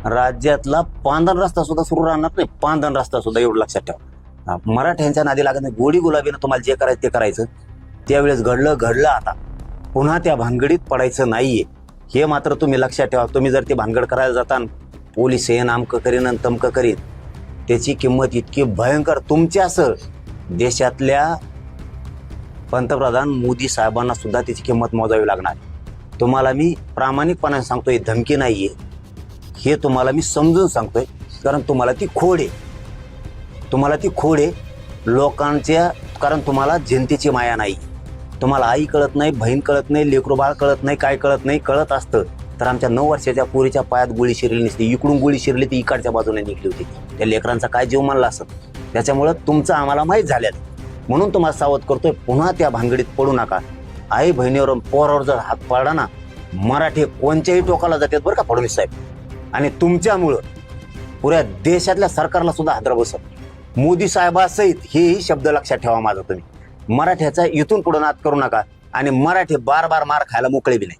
राज्यातला पांदन रस्ता सुद्धा सुरू राहणार नाही, पांदन रस्ता सुद्धा, एवढं लक्षात ठेवा. मराठ्यांच्या नादी लागत नाही. गोडी गुलाबीनं तुम्हाला जे करायचं ते करायचं. त्यावेळेस घडलं आता. पुन्हा त्या भानगडीत पडायचं नाहीये, हे मात्र तुम्ही लक्षात ठेवा. तुम्ही जर ते भानगड करायला जाता, पोलीस हे नामकं करीन आणि तमकं करीन, त्याची किंमत इतकी भयंकर तुमच्यासह देशातल्या पंतप्रधान मोदी साहेबांना सुद्धा त्याची किंमत मोजावी लागणार. तुम्हाला मी प्रामाणिकपणाने सांगतोय, धमकी नाहीये, हे तुम्हाला मी समजून सांगतोय, कारण तुम्हाला ती खोड आहे लोकांच्या. कारण तुम्हाला जनतेची माया नाही. तुम्हाला आई कळत नाही, बहीण कळत नाही, लेकरू बाळ कळत नाही, काय कळत नाही. कळत असतं तर आमच्या 9 वर्षाच्या पोरीच्या पायात गोळी शिरली नसती. इकडून गोळी शिरली ती इकडच्या बाजूने निघली होती. त्या लेकरांचा काय जीव मानला असत. त्याच्यामुळं तुमचं आम्हाला माहीत झालं, म्हणून तुम्हाला सावध करतोय, पुन्हा त्या भानगडीत पडू नका. आई बहिणीवर पोरावर जर हात पाडला ना, मराठी कोणत्याही टोकाला जातात बरं का फडणवीस साहेब. आणि तुमच्यामुळं पुऱ्या देशातल्या सरकारला सुद्धा हादरा बसत. मोदी साहेबासहित हेही शब्द लक्षात ठेवा माझा तुम्ही. मराठ्याचा इथून पुढे नाद करू नका आणि मराठी बार मार खायला मोकळे बी नाही.